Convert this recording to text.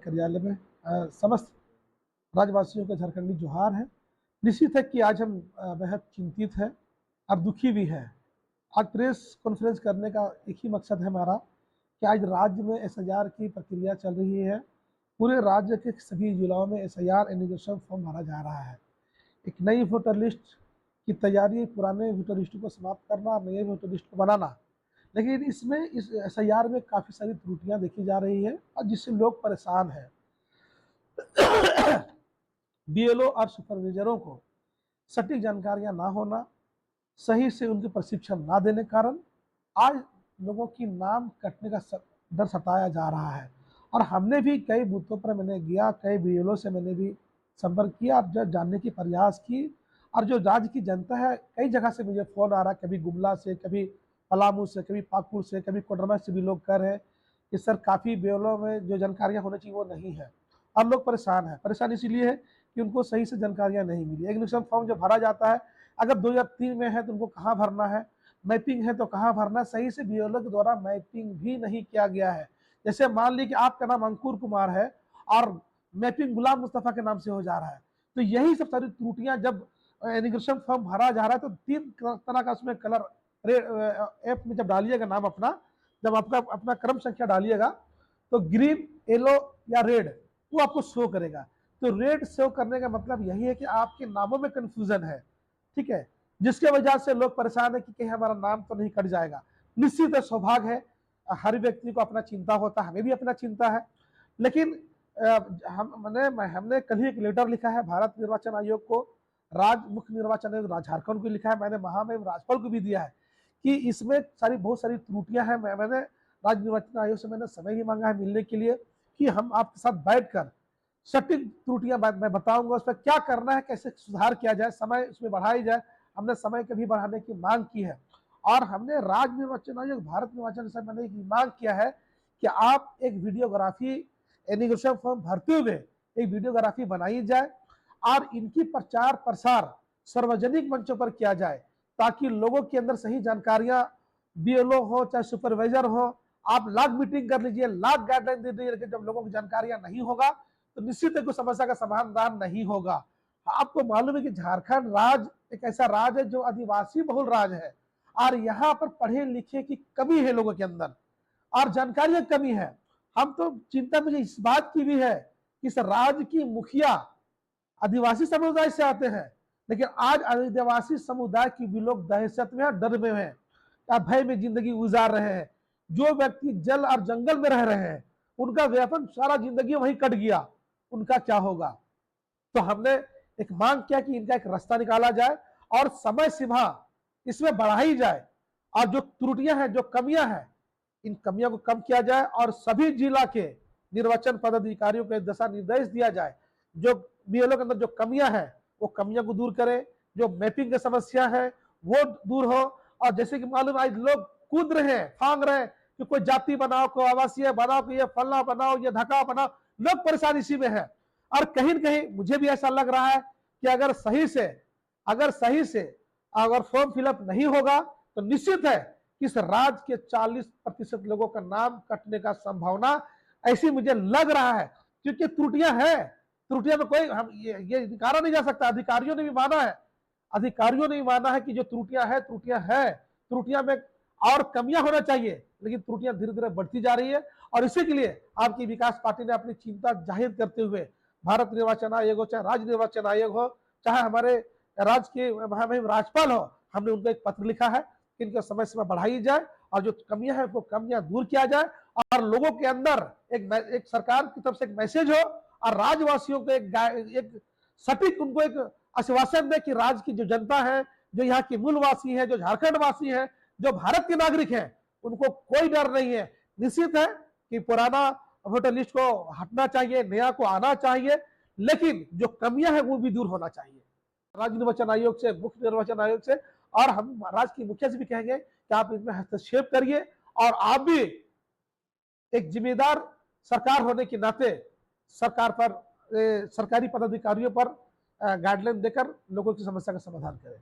कार्यालय में समस्त राज्यवासियों का झारखंडी जोहार है। निश्चित है कि आज हम बेहद चिंतित हैं और दुखी भी हैं। आज प्रेस कॉन्फ्रेंस करने का एक ही मकसद है हमारा कि आज राज्य में एसआईआर की प्रक्रिया चल रही है। पूरे राज्य के सभी जिलों में एसआईआर एनुमरेशन फॉर्म भरा जा रहा है। एक नई वोटर लिस्ट की तैयारी, पुराने वोटर लिस्ट को समाप्त करना, नए वोटर लिस्ट को बनाना। लेकिन इसमें इस एसआईआर में काफ़ी सारी त्रुटियां देखी जा रही है और जिससे लोग परेशान हैं। बीएलओ और सुपरवाइजरों को सटीक जानकारियां ना होना, सही से उनके प्रशिक्षण ना देने के कारण आज लोगों की नाम कटने का डर सताया जा रहा है। और हमने भी कई बूथों पर मैंने गया, कई बीएलओ से मैंने भी संपर्क किया और जो जानने की प्रयास की। और जो राज्य की जनता है, कई जगह से मुझे फ़ोन आ रहा है, कभी गुमला से, कभी पलामू से, कभी पाकुड़ से, कभी कोडरमा से भी लोग कह रहे हैं कि सर काफ़ी बीएलओ में जो जानकारियाँ होनी चाहिए वो नहीं है और लोग परेशान हैं। परेशान इसीलिए है कि उनको सही से जानकारियाँ नहीं मिली। एग्रीकल्चर फॉर्म जब भरा जाता है, अगर 2003 में है तो उनको कहाँ भरना है, मैपिंग है तो कहाँ भरना, सही से बीएलओ के द्वारा मैपिंग भी नहीं किया गया है। जैसे मान ली कि आपका नाम अंकुर कुमार है और मैपिंग गुलाम मुस्तफ़ा के नाम से हो जा रहा है, तो यही सब सारी त्रुटियां जब एग्रीकल्चर फॉर्म भरा जा रहा है तो 3 तरह का उसमें कलर ऐप में जब डालिएगा नाम अपना, जब आपका अपना क्रम संख्या डालिएगा तो ग्रीन, येलो या रेड वो आपको शो करेगा। तो रेड शो करने का मतलब यही है कि आपके नामों में कंफ्यूजन है, ठीक है, जिसके वजह से लोग परेशान है कि कहीं हमारा नाम तो नहीं कट जाएगा। निश्चित है, सौभाग्य है, हर व्यक्ति को अपना चिंता होता है, हमें भी अपना चिंता है। लेकिन हमने कल ही एक लेटर लिखा है भारत निर्वाचन आयोग को, मुख्य निर्वाचन आयोग झारखंड को लिखा है, मैंने महामहिम राज्यपाल को भी दिया है कि इसमें बहुत सारी त्रुटियां हैं। मैंने राज्य निर्वाचन आयोग से मैंने समय भी मांगा है मिलने के लिए कि हम आपके साथ बैठकर सटीक त्रुटियां मैं बताऊंगा, उस पर क्या करना है, कैसे सुधार किया जाए, समय उसमें बढ़ाई जाए। हमने समय कभी बढ़ाने की मांग की है और हमने राज्य निर्वाचन आयोग, भारत निर्वाचन से मैंने एक मांग किया है कि आप एक वीडियोग्राफी एग्रीकल्चर फॉर्म भरते हुए एक वीडियोग्राफी बनाई जाए और इनकी प्रचार प्रसार सार्वजनिक मंचों पर किया जाए ताकि लोगों के अंदर सही जानकारियां, बीएलओ हो चाहे सुपरवाइजर हो, आप लाख मीटिंग कर लीजिए, लाख गाइडलाइन दे दीजिए, लेकिन जब लोगों की जानकारियां नहीं होगा तो निश्चित है कोई समस्या का समाधान नहीं होगा। आपको मालूम है कि झारखंड राज्य एक ऐसा राज्य है जो आदिवासी बहुल राज्य है और यहाँ पर पढ़े लिखे की कमी है लोगों के अंदर और जानकारियां कमी है। हम तो चिंता मुझे इस बात की भी है कि इस राज्य की मुखिया आदिवासी समुदाय से आते हैं, लेकिन आज आदिवासी समुदाय की भी लोग दहशत में और डर में हैं या भय में जिंदगी गुजार रहे हैं। जो व्यक्ति जल और जंगल में रह रहे हैं, उनका व्यापक सारा जिंदगी वहीं कट गया, उनका क्या होगा। तो हमने एक मांग किया कि इनका एक रास्ता निकाला जाए और समय सीमा इसमें बढ़ाई जाए और जो त्रुटियां हैं, जो कमियां हैं, इन कमियों को कम किया जाए और सभी जिला के निर्वाचन पदाधिकारियों को दिशा निर्देश दिया जाए, जो बीएलओ के अंदर जो कमियां हैं वो कमियों को दूर करें, जो मैपिंग की समस्या है वो दूर हो। और जैसे कि मालूम आज लोग कूद रहे हैं, फांग रहे हैं कि कोई जाति बनाओ, कोई आवासीय बनाओ, कोई ये फलना बनाओ, ये धक्का बनाओ, लोग परेशान इसी में है। और कहीं न कहीं मुझे भी ऐसा लग रहा है कि अगर सही से अगर फॉर्म फिलअप नहीं होगा तो निश्चित है कि इस राज्य के 40% लोगों का नाम कटने का संभावना ऐसी मुझे लग रहा है, क्योंकि त्रुटियां हैं। त्रुटियां में कोई हम ये निकाला नहीं जा सकता। अधिकारियों ने भी माना है कि जो त्रुटियां है, त्रुटियां में और कमियां होना चाहिए, लेकिन त्रुटियां धीरे धीरे बढ़ती जा रही है। और इसी के लिए आपकी विकास पार्टी ने अपनी चिंता जाहिर करते हुए भारत निर्वाचन आयोग हो, चाहे राज्य निर्वाचन आयोग हो, चाहे हमारे राज्य के महामहिम राज्यपाल हो, हमने उनको एक पत्र लिखा है कि इनका समय सीमा बढ़ाई जाए और जो कमियां हैं वो कमियां दूर किया जाए और लोगों के अंदर एक सरकार की तरफ से एक मैसेज हो और राज्यवासियों को एक सटीक उनको एक आश्वासन दे कि राज्य की जो जनता है, जो यहाँ की मूलवासी है, जो झारखंड वासी है, जो भारत के नागरिक हैं, उनको कोई डर नहीं है। निश्चित है कि पुराना वोटर लिस्ट को हटना चाहिए, नया को आना चाहिए, लेकिन जो कमियां हैं वो भी दूर होना चाहिए। राज्य निर्वाचन आयोग से, मुख्य निर्वाचन आयोग से और हम राज्य की मुखिया से भी कहेंगे कि आप इसमें हस्तक्षेप करिए और आप भी एक जिम्मेदार सरकार होने के नाते सरकार पर सरकारी पदाधिकारियों पर गाइडलाइन देकर लोगों की समस्या का समाधान करें।